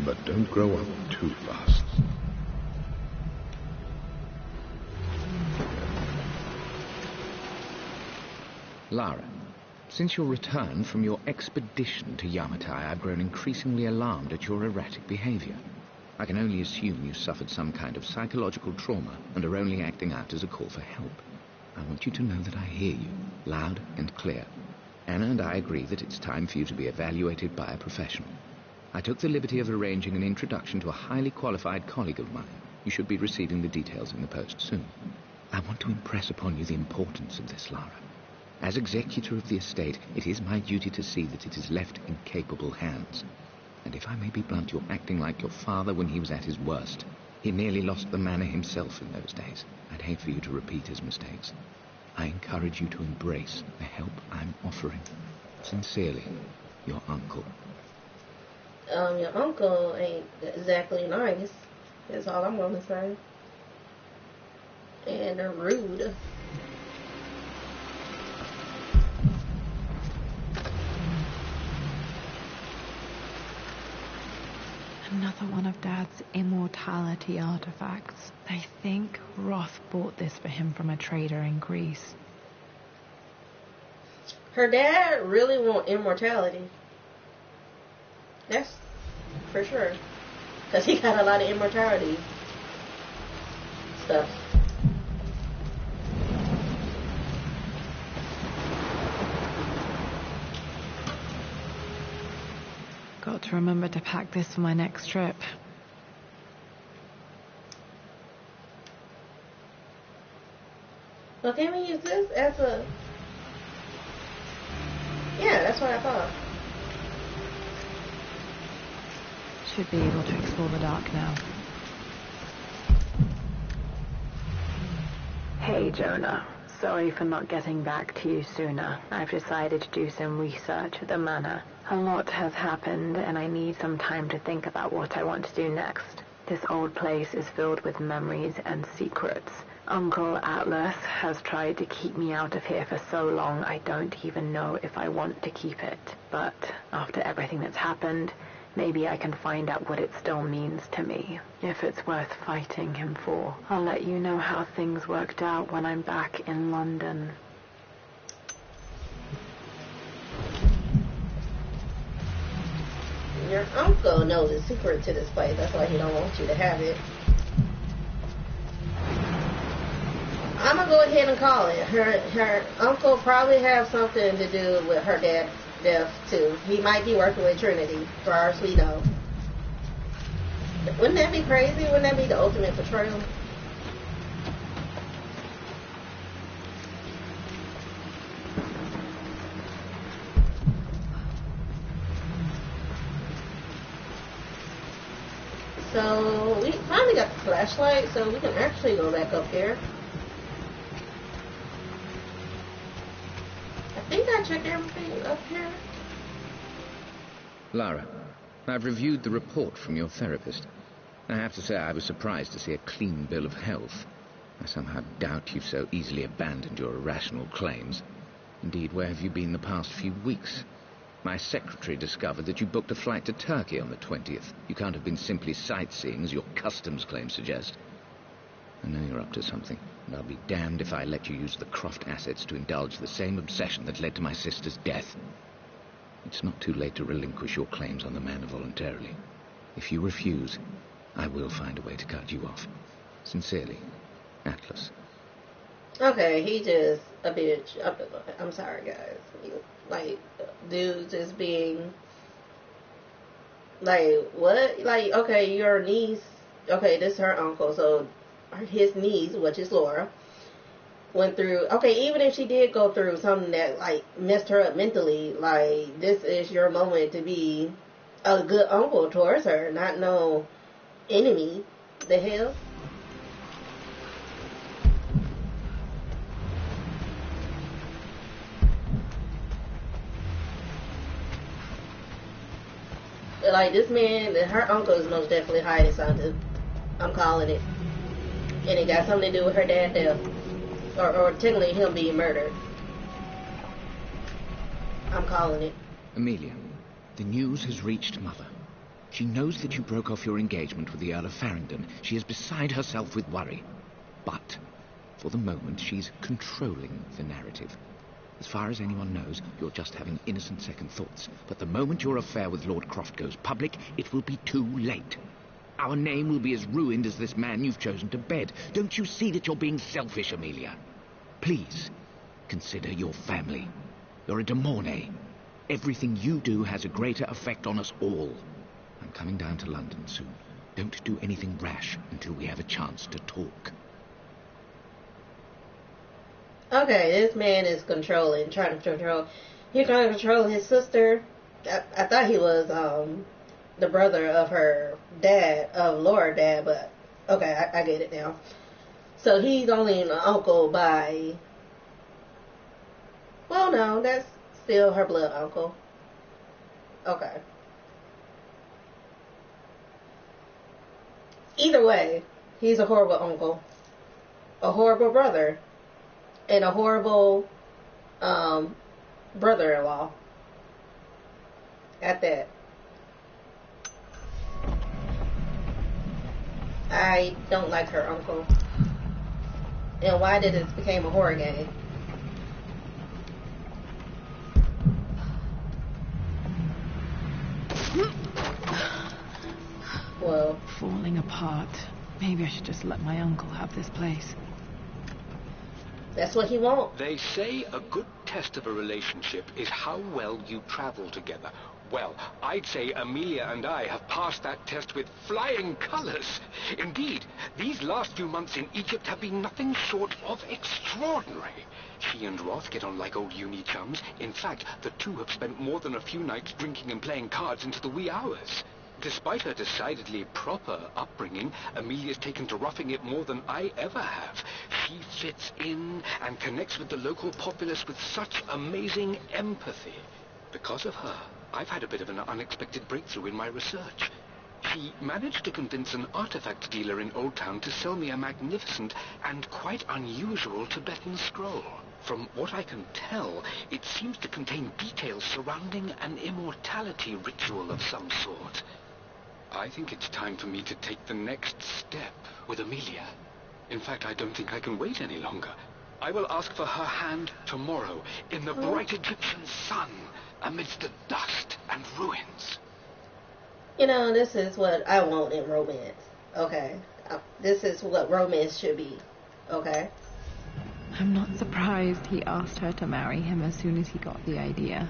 But don't grow up too fast. Lara, since your return from your expedition to Yamatai, I've grown increasingly alarmed at your erratic behavior. I can only assume you suffered some kind of psychological trauma and are only acting out as a call for help. I want you to know that I hear you, loud and clear. Anna and I agree that it's time for you to be evaluated by a professional. I took the liberty of arranging an introduction to a highly qualified colleague of mine. You should be receiving the details in the post soon. I want to impress upon you the importance of this, Lara. As executor of the estate, it is my duty to see that it is left in capable hands. And if I may be blunt, you're acting like your father when he was at his worst. He nearly lost the manor himself in those days. I'd hate for you to repeat his mistakes. I encourage you to embrace the help I'm offering. Sincerely, your uncle. Your uncle ain't exactly nice. That's all I'm gonna say. And rude. Another one of Dad's immortality artifacts. I think Roth bought this for him from a trader in Greece. Her dad really want immortality. That's for sure. Because he got a lot of immortality stuff. Got to remember to pack this for my next trip. Well, can we use this as a... Yeah, that's what I thought. Should be able to explore the dark now. Hey, Jonah. Sorry for not getting back to you sooner. I've decided to do some research at the manor. A lot has happened, and I need some time to think about what I want to do next. This old place is filled with memories and secrets. Uncle Atlas has tried to keep me out of here for so long, I don't even know if I want to keep it. But after everything that's happened, maybe I can find out what it still means to me. If it's worth fighting him for, I'll let you know how things worked out when I'm back in London. Your uncle knows the secret to this place. That's why he don't want you to have it. I'm gonna go ahead and call it. Her uncle probably have something to do with her dad's death too. He might be working with Trinity, for all we know. Wouldn't that be crazy? Wouldn't that be the ultimate betrayal? So we finally got the flashlight, so we can actually go back up here. I think I checked everything up here. Lara, I've reviewed the report from your therapist. I have to say I was surprised to see a clean bill of health. I somehow doubt you've so easily abandoned your irrational claims. Indeed, where have you been the past few weeks? My secretary discovered that you booked a flight to Turkey on the 20th. You can't have been simply sightseeing, as your customs claims suggest. I know you're up to something, and I'll be damned if I let you use the Croft assets to indulge the same obsession that led to my sister's death. It's not too late to relinquish your claims on the manor voluntarily. If you refuse, I will find a way to cut you off. Sincerely, Atlas. Okay, he just a bitch. I'm sorry, guys. Like, dude just being... Like, what? Like, okay, your niece... Okay, this is her uncle, so his niece, which is Laura, went through, okay, even if she did go through something that, like, messed her up mentally, like, this is your moment to be a good uncle towards her, not no enemy. The hell? Like, this man, her uncle is most definitely hiding something. I'm calling it. And it got something to do with her dad death. Or technically him being murdered. I'm calling it. Amelia, the news has reached Mother. She knows that you broke off your engagement with the Earl of Farringdon. She is beside herself with worry. But, for the moment, she's controlling the narrative. As far as anyone knows, you're just having innocent second thoughts. But the moment your affair with Lord Croft goes public, it will be too late. Our name will be as ruined as this man you've chosen to bed. Don't you see that you're being selfish, Amelia? Please, consider your family. You're a de Mornay. Everything you do has a greater effect on us all. I'm coming down to London soon. Don't do anything rash until we have a chance to talk. Okay, this man is controlling, trying to control. He's trying to control his sister. I thought he was the brother of her dad, of Laura's dad, but okay, I get it now. So he's only an uncle by... Well, no, that's still her blood uncle. Okay. Either way, he's a horrible uncle, a horrible brother, and a horrible brother-in-law at that. I don't like her uncle. And why did it become a horror game? Well, falling apart. Maybe I should just let my uncle have this place. That's what he wants. They say a good test of a relationship is how well you travel together. Well, I'd say Amelia and I have passed that test with flying colors. Indeed, these last few months in Egypt have been nothing short of extraordinary. She and Roth get on like old uni chums. In fact, the two have spent more than a few nights drinking and playing cards into the wee hours. Despite her decidedly proper upbringing, Amelia's taken to roughing it more than I ever have. She fits in and connects with the local populace with such amazing empathy. Because of her, I've had a bit of an unexpected breakthrough in my research. She managed to convince an artifact dealer in Old Town to sell me a magnificent and quite unusual Tibetan scroll. From what I can tell, it seems to contain details surrounding an immortality ritual of some sort. I think it's time for me to take the next step with Amelia. In fact, I don't think I can wait any longer. I will ask for her hand tomorrow in the bright Egyptian sun amidst the dust and ruins. You know, this is what I want in romance. Okay. This is what romance should be. Okay. I'm not surprised he asked her to marry him as soon as he got the idea.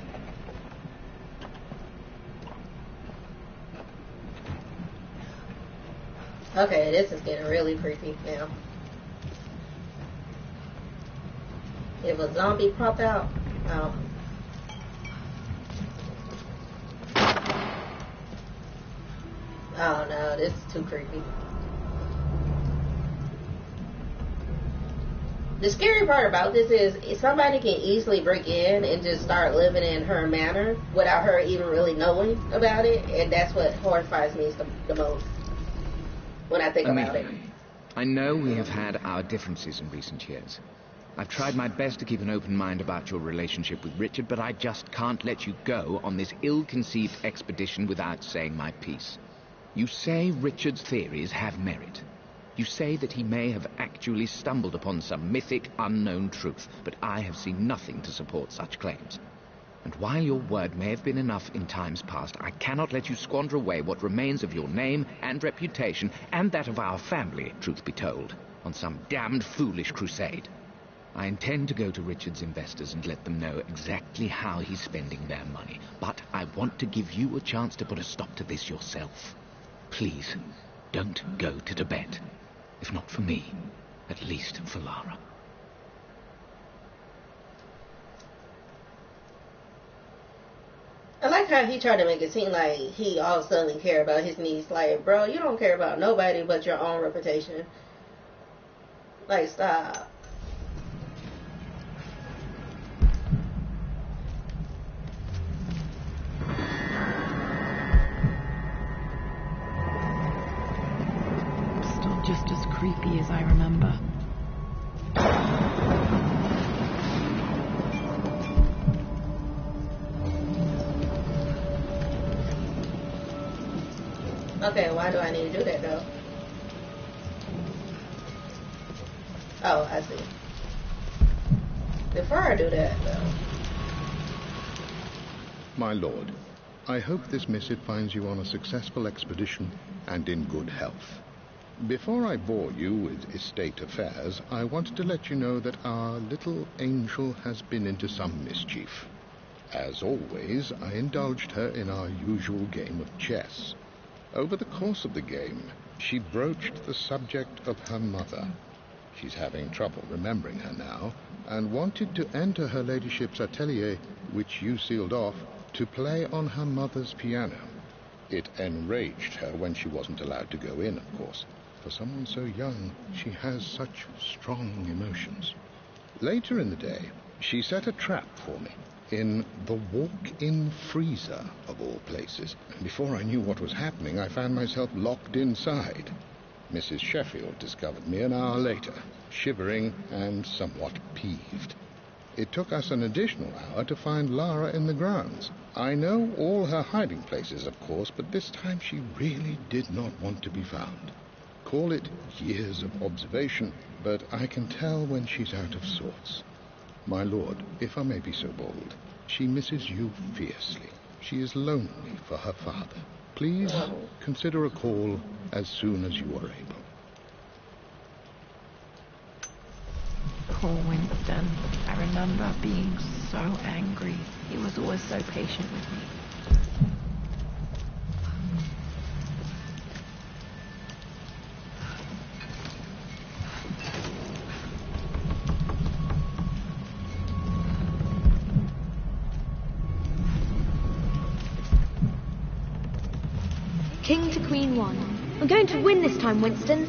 Okay, this is getting really creepy now. If a zombie pop out, I don't know, this is too creepy. The scary part about this is somebody can easily break in and just start living in her manor without her even really knowing about it, and that's what horrifies me the most when I think about it. I know we have had our differences in recent years. I've tried my best to keep an open mind about your relationship with Richard, but I just can't let you go on this ill-conceived expedition without saying my piece. You say Richard's theories have merit. You say that he may have actually stumbled upon some mythic, unknown truth, but I have seen nothing to support such claims. And while your word may have been enough in times past, I cannot let you squander away what remains of your name and reputation, and that of our family, truth be told, on some damned foolish crusade. I intend to go to Richard's investors and let them know exactly how he's spending their money, but I want to give you a chance to put a stop to this yourself. Please, don't go to Tibet. If not for me, at least for Lara. I like how he tried to make it seem like he all of a sudden care about his niece. Like, bro, you don't care about nobody but your own reputation. Like, stop. Still just as creepy as I remember. Okay, why do I need to do that, though? Oh, I see. Before I do that, though. My lord, I hope this missive finds you on a successful expedition and in good health. Before I bore you with estate affairs, I wanted to let you know that our little angel has been into some mischief. As always, I indulged her in our usual game of chess. Over the course of the game, she broached the subject of her mother. She's having trouble remembering her now, and wanted to enter her ladyship's atelier, which you sealed off, to play on her mother's piano. It enraged her when she wasn't allowed to go in, of course. For someone so young, she has such strong emotions. Later in the day, she set a trap for me in the walk-in freezer, of all places. And before I knew what was happening, I found myself locked inside. Mrs. Sheffield discovered me an hour later, shivering and somewhat peeved. It took us an additional hour to find Lara in the grounds. I know all her hiding places, of course, but this time she really did not want to be found. Call it years of observation, but I can tell when she's out of sorts. My lord, if I may be so bold, she misses you fiercely. She is lonely for her father. Please consider a call as soon as you are able. Poor Winston. I remember being so angry. He was always so patient with me. King to Queen 1. I'm going to win this time, Winston.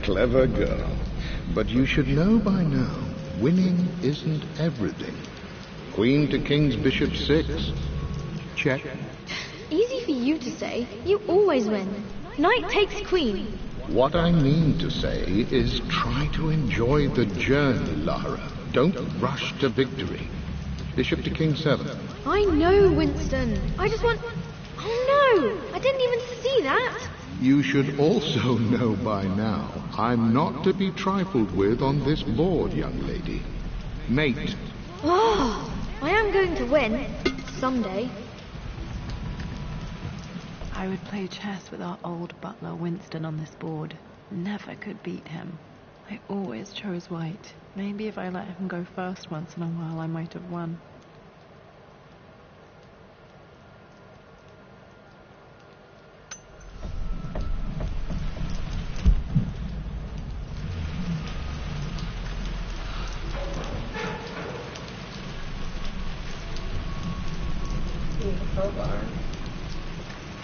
Clever girl. But you should know by now, winning isn't everything. Queen to King's Bishop 6. Check. Easy for you to say. You always win. Knight takes queen. What I mean to say is try to enjoy the journey, Lara. Don't rush to victory. Bishop to King 7. I know, Winston. I just want... Oh no! I didn't even see that! You should also know by now, I'm not to be trifled with on this board, young lady. Mate. Oh, I am going to win. Someday. I would play chess with our old butler Winston on this board. Never could beat him. I always chose white. Maybe if I let him go first once in a while, I might have won.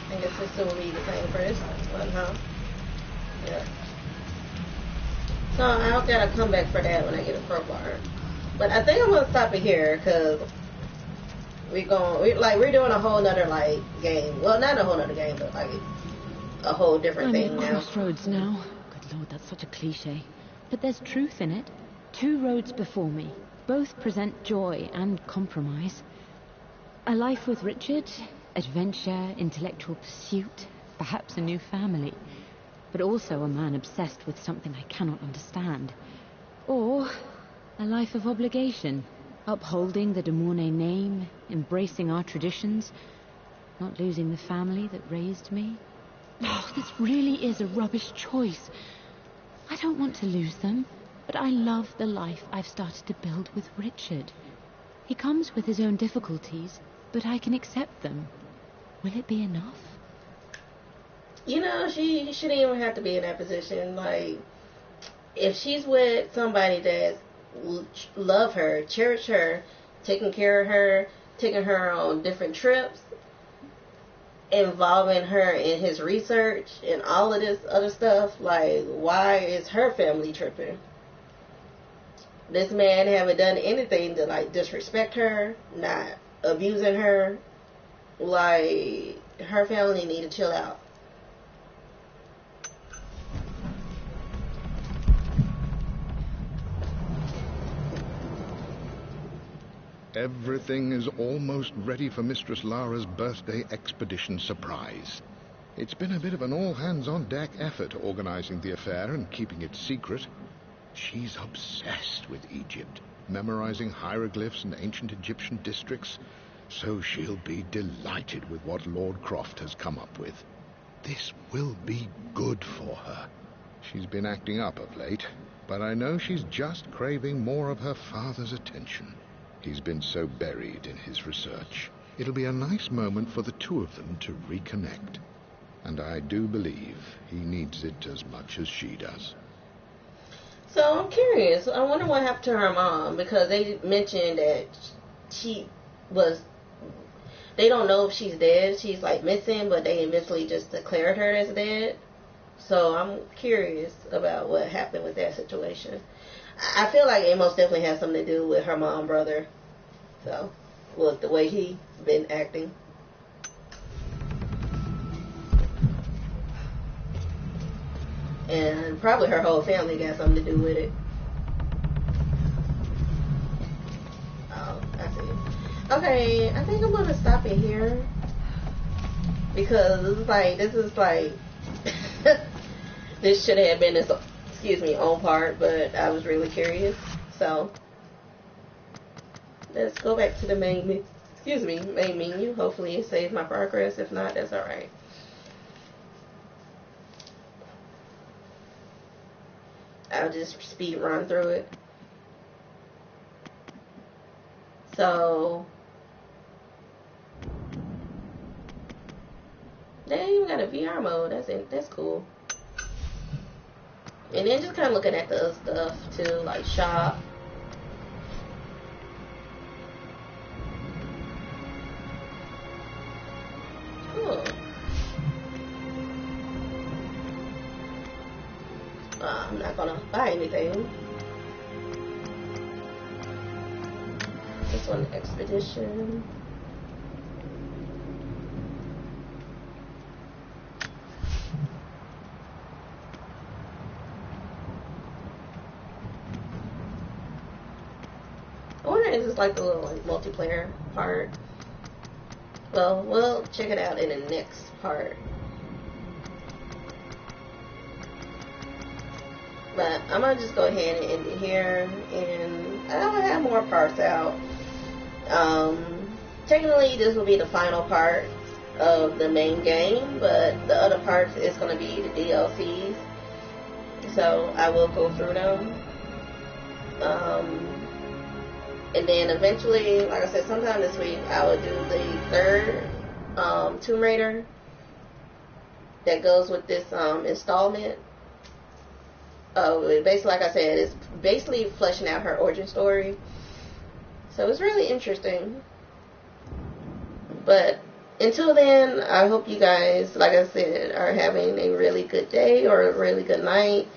I guess this will be the same first one, huh? Yeah. So I'll gotta come back for that when I get a crowbar. But I think I'm gonna stop it here because we're doing a whole nother game. Well, not a whole nother game, but a whole different thing now. Crossroads now. Good Lord, that's such a cliche. But there's truth in it. Two roads before me. Both present joy and compromise. A life with Richard, adventure, intellectual pursuit, perhaps a new family. But also a man obsessed with something I cannot understand. Or a life of obligation, upholding the de Mornay name, embracing our traditions, not losing the family that raised me. Oh, this really is a rubbish choice. I don't want to lose them, but I love the life I've started to build with Richard. He comes with his own difficulties, but I can accept them. Will it be enough? You know, she shouldn't even have to be in that position. If she's with somebody that love her, cherish her, taking care of her, taking her on different trips, involving her in his research and all of this other stuff. Like, why is her family tripping? This man haven't done anything to, like, disrespect her, not abusing her. Like, her family need to chill out. Everything is almost ready for Mistress Lara's birthday expedition surprise. It's been a bit of an all-hands-on-deck effort organizing the affair and keeping it secret. She's obsessed with Egypt, memorizing hieroglyphs and ancient Egyptian districts, so she'll be delighted with what Lord Croft has come up with. This will be good for her. She's been acting up of late, but I know she's just craving more of her father's attention. He's been so buried in his research. It'll be a nice moment for the two of them to reconnect. And I do believe he needs it as much as she does. So I'm curious. I wonder what happened to her mom, because they mentioned that she was... They don't know if she's dead. She's, like, missing, but they eventually just declared her as dead. So I'm curious about what happened with that situation. I feel like it most definitely has something to do with her mom, brother. So, with the way he been acting. And probably her whole family got something to do with it. Oh, I see. Okay, I think I'm gonna stop it here. Because this is like this should have been its own part, but I was really curious. So let's go back to the main menu. Hopefully it saves my progress. If not, that's alright. I'll just speed run through it. So they even got a VR mode. That's cool. And then just kind of looking at the other stuff too, like shop. Cool. I'm not gonna buy anything. This one, expedition. I wonder if it's like the little multiplayer part. Well, we'll check it out in the next part. But I'm gonna just go ahead and end it here, and I'll have more parts out. Technically, this will be the final part of the main game, but the other parts is gonna be the DLCs. So I will go through them. And then eventually, like I said, sometime this week, I will do the third Tomb Raider that goes with this installment. Basically, like I said, it's basically fleshing out her origin story. So it's really interesting. But until then, I hope you guys, like I said, are having a really good day or a really good night,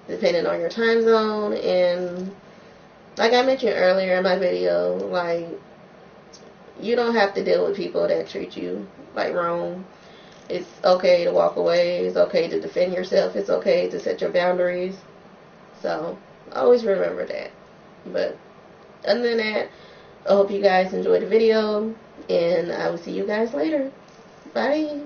depending on your time zone. And like I mentioned earlier in my video, like, you don't have to deal with people that treat you like wrong. It's okay to walk away. It's okay to defend yourself. It's okay to set your boundaries. So, always remember that. But other than that, I hope you guys enjoyed the video, and I will see you guys later. Bye.